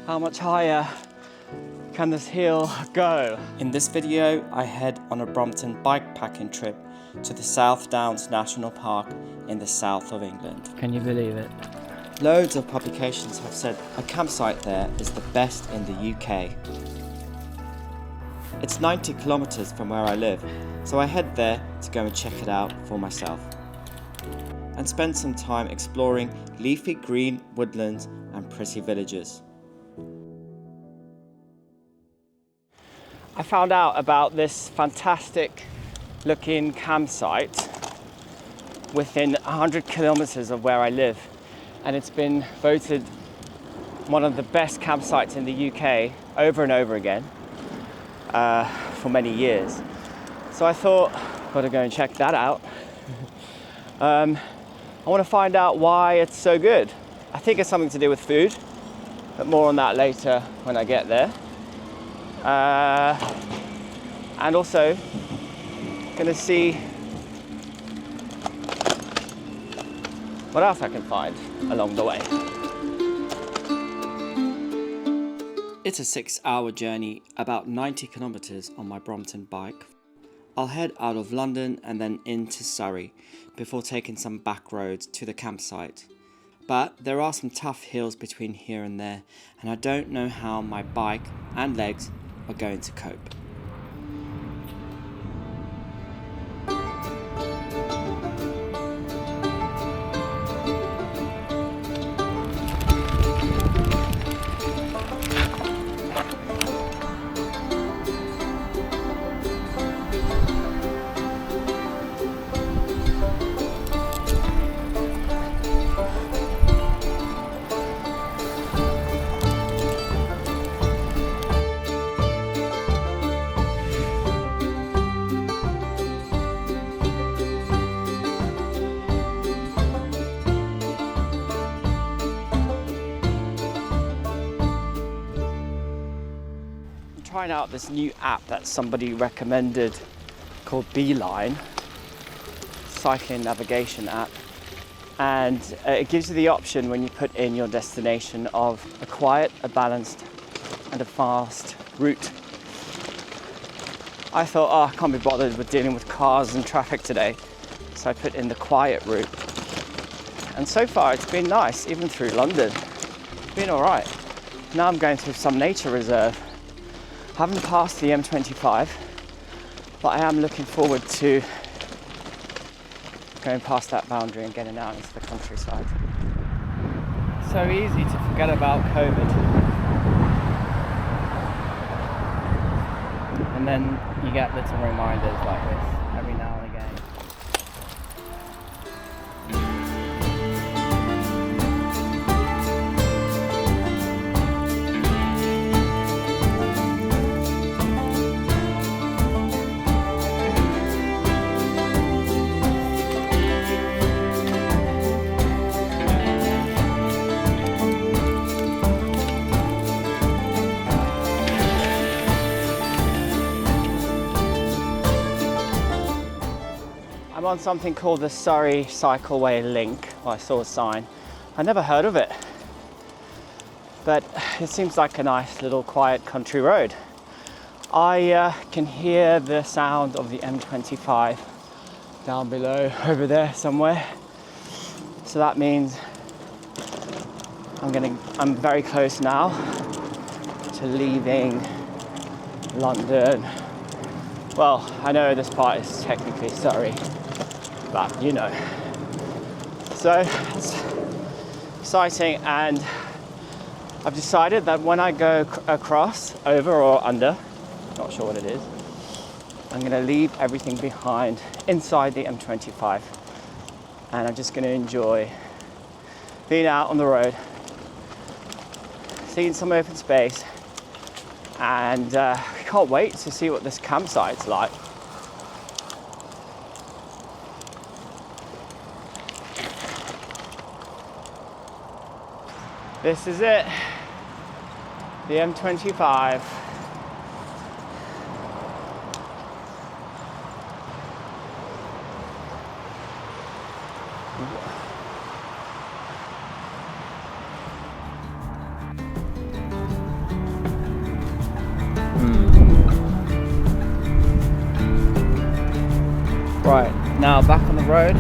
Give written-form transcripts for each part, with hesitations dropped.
How much higher can this hill go? In this video, I head on a Brompton bikepacking trip to the South Downs National Park in the south of England. Can you believe it? Loads of publications have said a campsite there is the best in the UK. It's 90 kilometres from where I live, so I head there to go and check it out for myself. And spend some time exploring leafy green woodlands and pretty villages. I found out about this fantastic looking campsite within 100 kilometres of where I live, and it's been voted one of the best campsites in the UK over and over again for many years. So I thought, gotta go and check that out. I want to find out why it's so good. I think it's something to do with food, but more on that later when I get there. And also gonna see what else I can find along the way. It's a 6-hour journey, about 90 kilometres on my Brompton bike. I'll head out of London and then into Surrey before taking some back roads to the campsite. But there are some tough hills between here and there, and I don't know how my bike and legs are going to cope. Trying out this new app that somebody recommended called Beeline, cycling navigation app, and it gives you the option when you put in your destination of a quiet, a balanced and a fast route. I thought, oh, I can't be bothered with dealing with cars and traffic today, so I put in the quiet route, and so far it's been nice, even through London. It's been all right. Now I'm going through some nature reserve. I haven't passed the M25, but I am looking forward to going past that boundary and getting out into the countryside. So easy to forget about COVID. And then you get little reminders like this every now and again. I'm on something called the Surrey Cycleway Link. Well, I saw a sign. I never heard of it, but it seems like a nice little quiet country road. I can hear the sound of the M25 down below over there somewhere. So that means I'm very close now to leaving London. Well, I know this part is technically Surrey, but you know. So it's exciting, and I've decided that when I go across, over or under, not sure what it is, I'm going to leave everything behind inside the M25, and I'm just going to enjoy being out on the road, seeing some open space, and can't wait to see what this campsite's like. This is it, the M25. Right, now back on the road.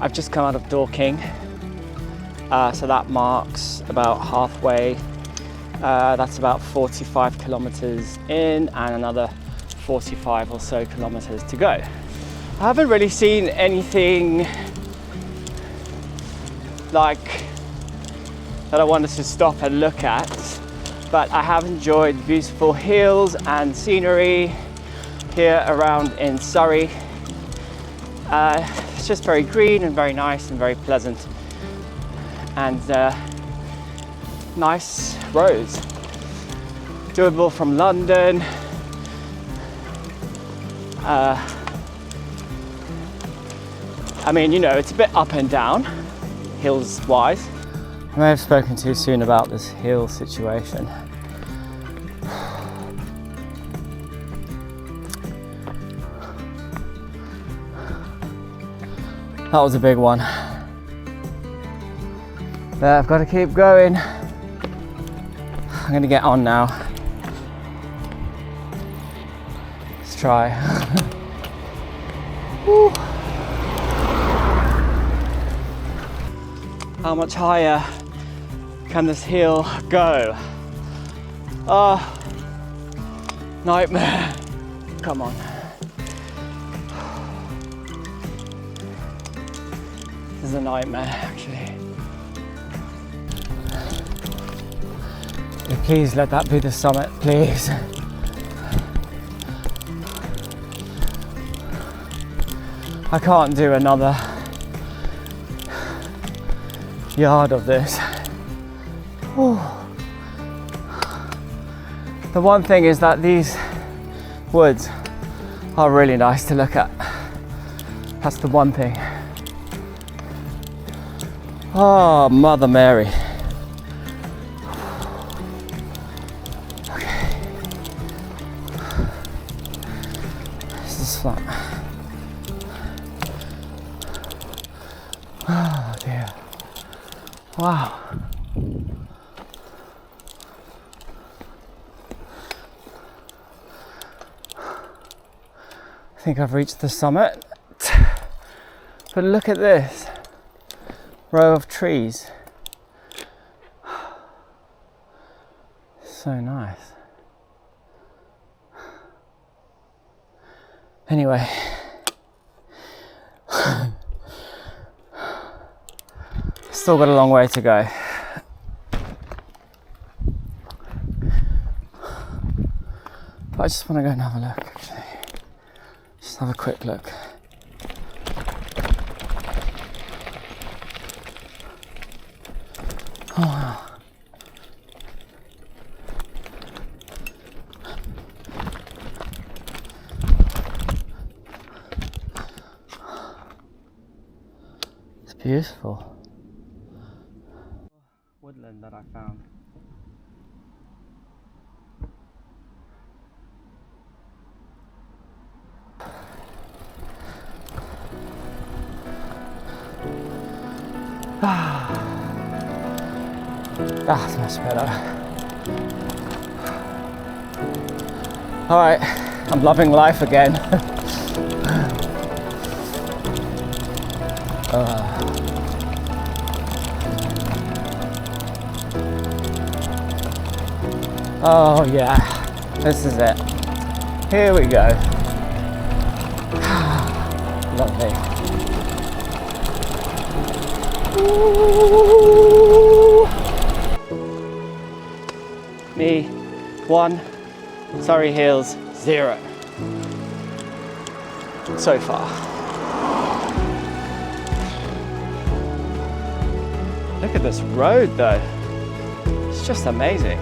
I've just come out of Dorking, so that marks about halfway. That's about 45 kilometers in and another 45 or so kilometers to go. I haven't really seen anything like that I wanted to stop and look at, but I have enjoyed beautiful hills and scenery here around in Surrey. It's just very green and very nice and very pleasant, and nice roads. Doable from London. I mean, you know, it's a bit up and down, hills wise. I may have spoken too soon about this hill situation. That was a big one. But I've got to keep going. I'm gonna get on now. Let's try. Woo. How much higher can this hill go? Oh, nightmare. Come on. This is a nightmare, actually. Please let that be the summit, please. I can't do another yard of this. Whew. The one thing is that these woods are really nice to look at. That's the one thing. Oh, Mother Mary. Okay. This is flat. Oh dear. Wow. I think I've reached the summit. But look at this row of trees. So nice. Anyway, still got a long way to go. But I just want to go and have a look, actually. Just have a quick look. Oh wow. It's beautiful. Woodland that I found. That's much better. All right, I'm loving life again. Oh yeah, this is it. Here we go. Lovely. Ooh. Me, 1. Surrey Hills, 0. So far. Look at this road though. It's just amazing.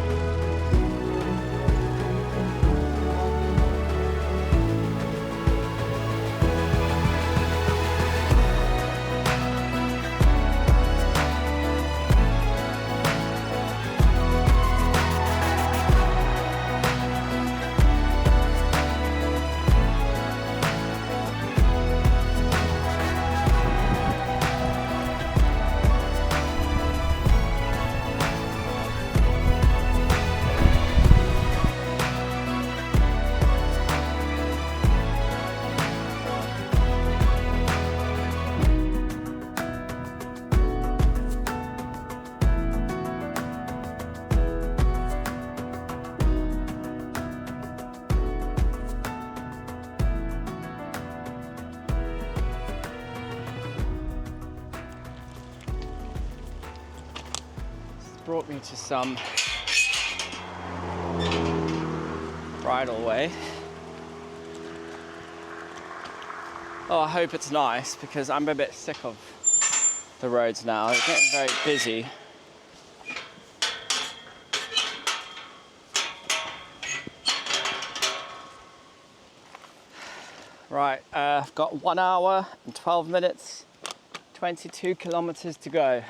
Brought me to some bridle way. Oh, I hope it's nice because I'm a bit sick of the roads now. It's getting very busy. Right, I've got 1 hour and 12 minutes, 22 kilometers to go.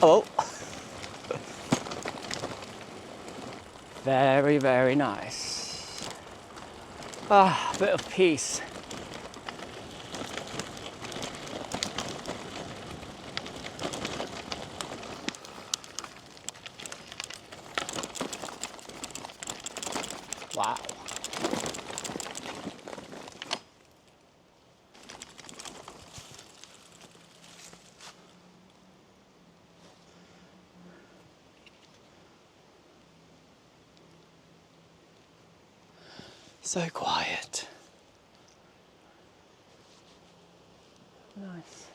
Oh, very, very nice. Ah, a bit of peace. Wow. So quiet. Nice.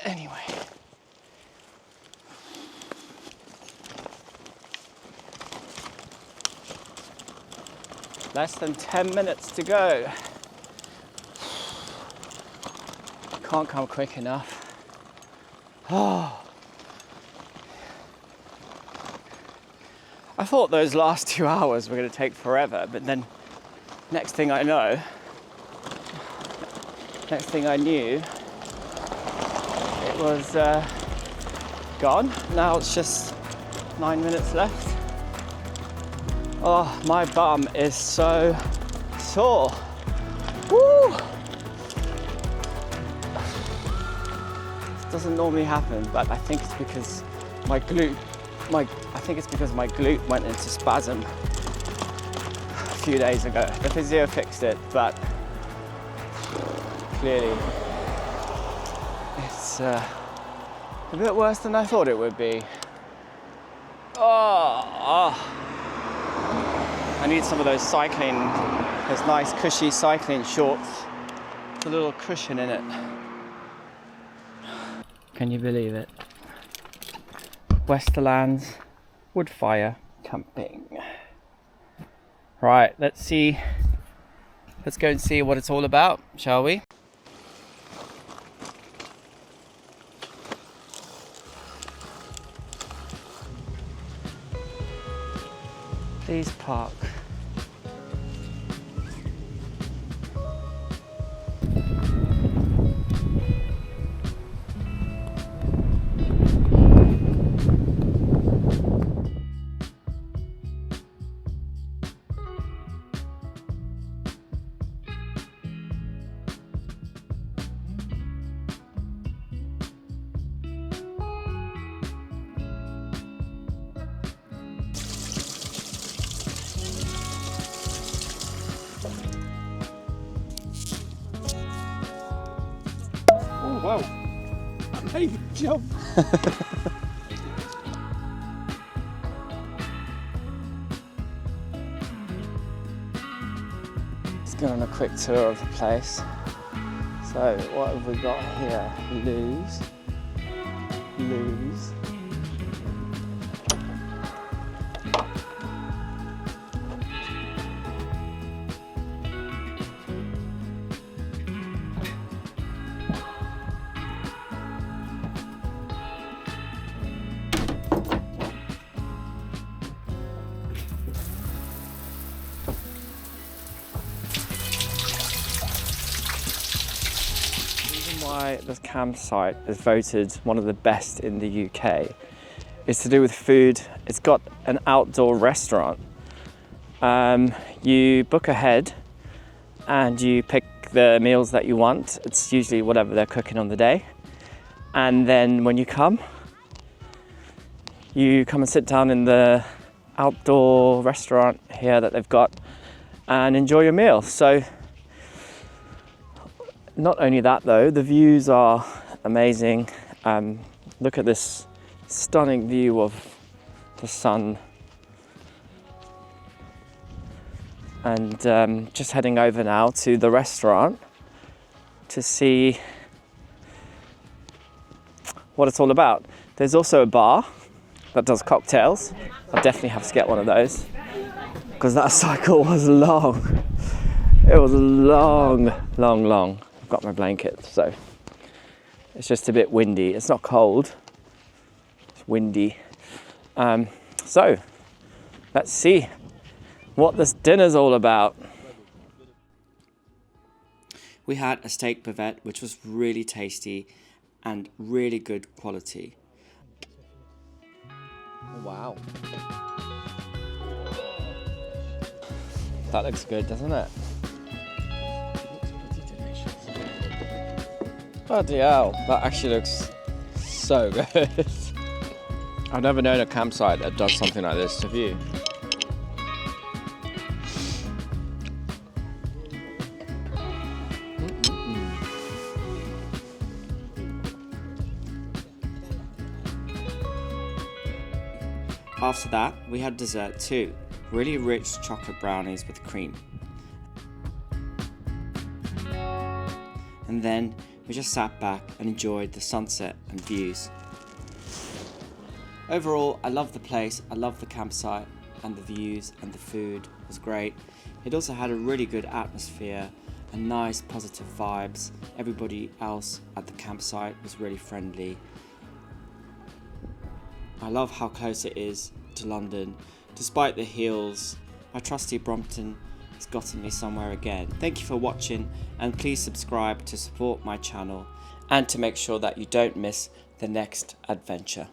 Anyway. Less than 10 minutes to go. Can't come quick enough. Oh. I thought those last 2 hours were going to take forever, but then next thing I knew, it was gone. Now it's just 9 minutes left. Oh, my bum is so sore. Woo! This doesn't normally happen, but I think it's because my glute went into spasm a few days ago. The physio fixed it, but clearly it's a bit worse than I thought it would be. Oh. I need some of those nice cushy cycling shorts with a little cushion in it. Can you believe it? Westerlands, Woodfire camping. Right, let's go and see what it's all about, shall we? Please park. Whoa! I made a jump. Let's go on a quick tour of the place. So what have we got here? Lose. Why this campsite is voted one of the best in the UK is to do with food. It's got an outdoor restaurant. You book ahead and you pick the meals that you want. It's usually whatever they're cooking on the day. And then when you come and sit down in the outdoor restaurant here that they've got and enjoy your meal. So not only that though, the views are amazing. Look at this stunning view of the sun. And just heading over now to the restaurant to see what it's all about. There's also a bar that does cocktails. I'll definitely have to get one of those because that cycle was long. It was long. I've got my blanket, so it's just a bit windy. It's not cold, it's windy. So let's see what this dinner's all about. We had a steak bavette, which was really tasty and really good quality. Wow. That looks good, doesn't it? Bloody hell, that actually looks so good. I've never known a campsite that does something like this, have you? After that, we had dessert too. Really rich chocolate brownies with cream. And then we just sat back and enjoyed the sunset and views. Overall, I love the place, I love the campsite and the views, and the food was great. It also had a really good atmosphere and nice positive vibes. Everybody else at the campsite was really friendly. I love how close it is to London. Despite the hills, my trusty Brompton has gotten me somewhere again. Thank you for watching, and please subscribe to support my channel and to make sure that you don't miss the next adventure.